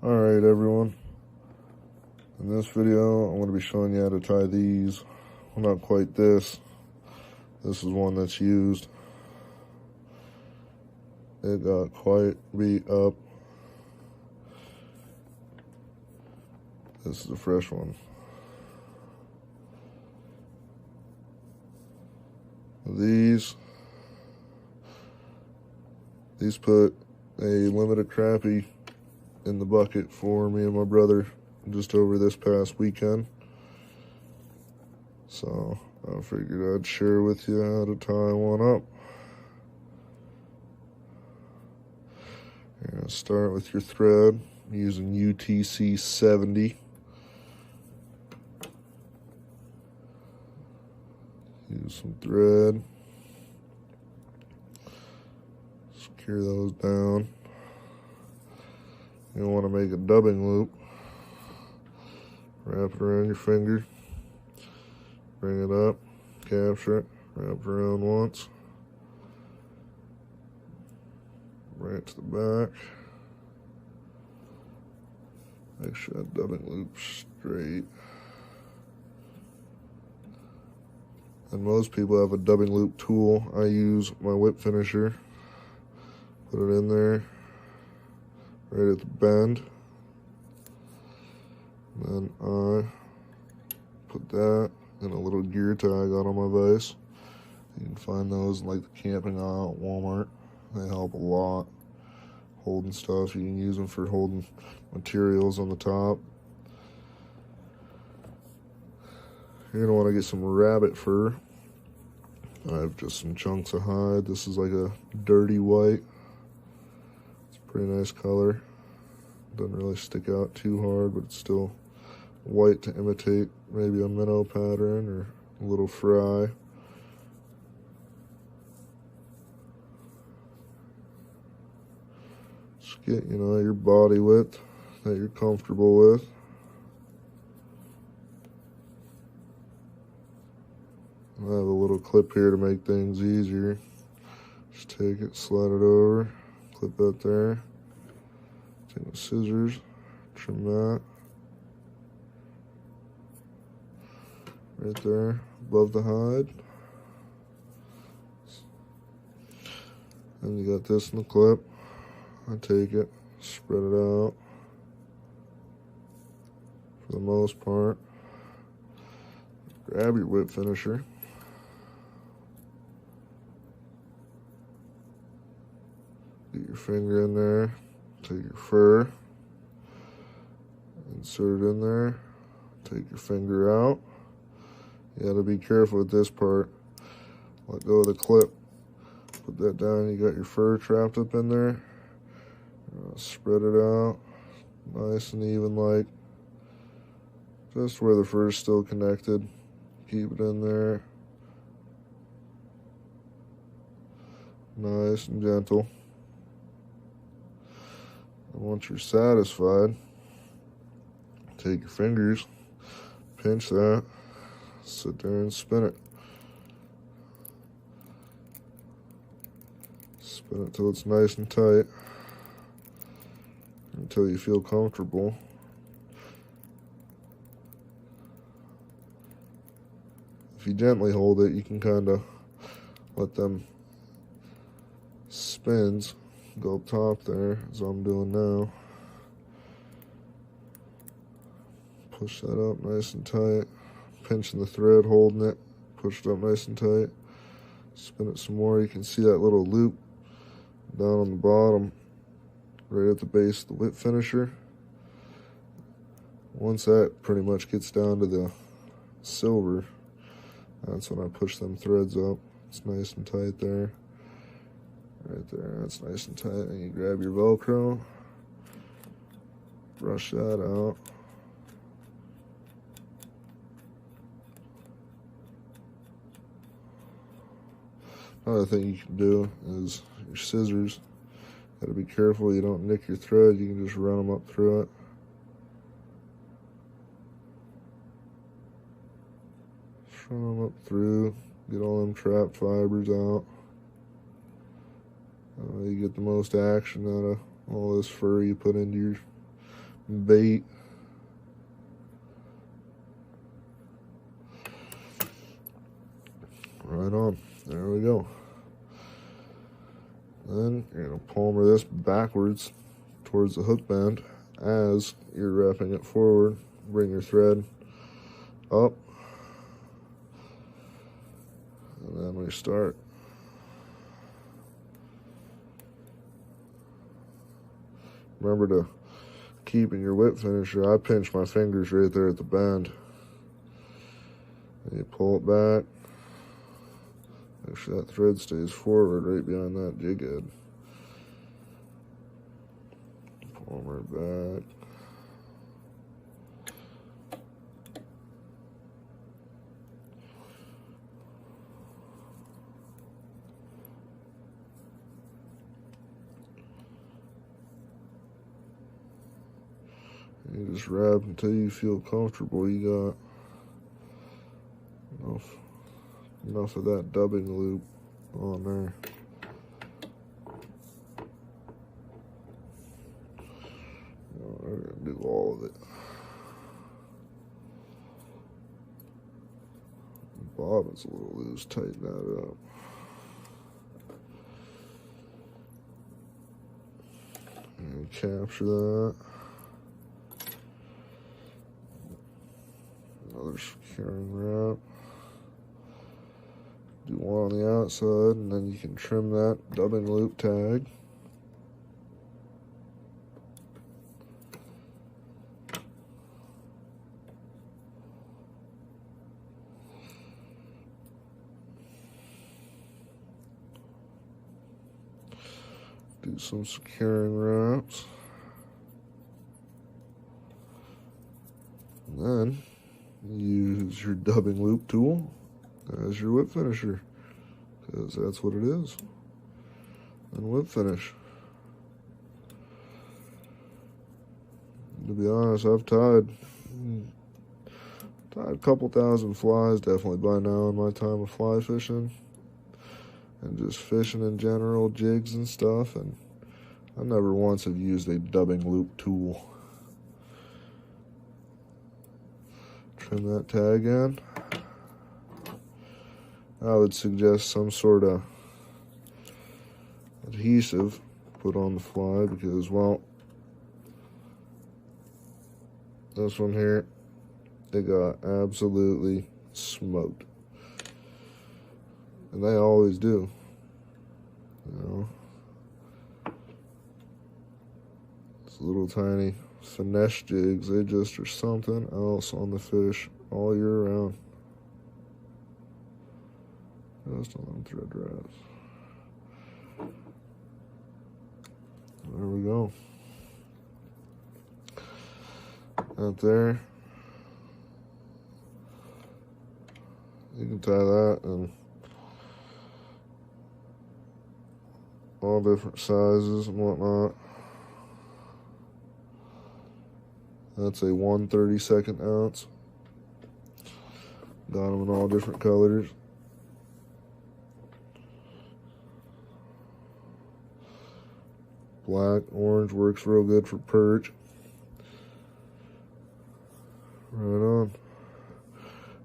Alright everyone, in this video I'm going to be showing you how to tie these. Well, not quite this. This is one that's used. It got quite beat up. This is a fresh one. These put a limited crappie in the bucket for me and my brother just over this past weekend. So I figured I'd share with you how to tie one up. You're gonna start with your thread using UTC 70. Use some thread. Secure those down. You want to make a dubbing loop. Wrap it around your finger. Bring it up. Capture it. Wrap it around once. Bring it to the back. Make sure that dubbing loop's straight. And most people have a dubbing loop tool. I use my whip finisher. Put it in there, right at the bend. And then I put that in a little gear tag out on my vise. You can find those like the camping aisle at Walmart. They help a lot. Holding stuff, you can use them for holding materials on the top. You're gonna want to get some rabbit fur. I have just some chunks of hide. This is like a dirty white. It's a pretty nice color. Doesn't really stick out too hard, but it's still white to imitate maybe a minnow pattern or a little fry. Just get, your body width that you're comfortable with. I have a little clip here to make things easier. Just take it, slide it over, clip that there. Take my scissors, trim that. Right there, above the hide. And you got this in the clip. I take it, spread it out. For the most part. Grab your whip finisher. Get your finger in there, take your fur, insert it in there, take your finger out. You gotta be careful with this part. Let go of the clip. Put that down, you got your fur trapped up in there. Spread it out, nice and even, like just where the fur is still connected. Keep it in there. Nice and gentle. And once you're satisfied, take your fingers, pinch that, sit there and spin it. Spin it till it's nice and tight, until you feel comfortable. If you gently hold it, you can kind of let them spins go up top there, as I'm doing now. Push that up nice and tight. Pinching the thread, holding it. Push it up nice and tight. Spin it some more. You can see that little loop down on the bottom, right at the base of the whip finisher. Once that pretty much gets down to the silver, that's when I push them threads up. It's nice and tight there. Right there, that's nice and tight. And you grab your Velcro, brush that out. Another thing you can do is your scissors. Gotta be careful you don't nick your thread. You can just run them up through it. Just run them up through, get all them trapped fibers out. You get the most action out of all this fur you put into your bait. Right on. There we go. Then you're going to palmer this backwards towards the hook bend as you're wrapping it forward. Bring your thread up. And then we start. Remember to keep in your whip finisher. I pinch my fingers right there at the bend. And you pull it back. Make sure that thread stays forward right behind that jig head. Palmer back. You just wrap until you feel comfortable. You got enough of that dubbing loop on there. We're going to do all of it. Bobbin's a little loose, tighten that up. And capture that. Another securing wrap. Do one on the outside, and then you can trim that dubbing loop tag. Do some securing wraps. And then use your dubbing loop tool as your whip finisher, because that's what it is. And whip finish. To be honest, I've tied a couple thousand flies definitely by now in my time of fly fishing and just fishing in general, jigs and stuff, and I never once have used a dubbing loop tool. Trim that tag in. I would suggest some sort of adhesive put on the fly because, well, this one here, it got absolutely smoked. And they always do, you know. These little tiny finesse jigs, they just are something else on the fish all year round. Just on them thread wraps. There we go. Out there. You can tie that in all different sizes and whatnot. That's a 1/32 ounce. Got them in all different colors. Black, orange works real good for perch. Right on.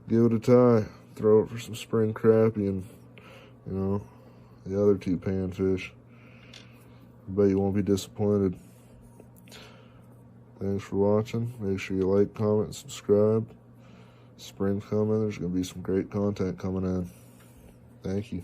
Give it a tie. Throw it for some spring crappie and, you know, the other two panfish. I bet you won't be disappointed. Thanks for watching. Make sure you like, comment, and subscribe. Spring's coming. There's going to be some great content coming in. Thank you.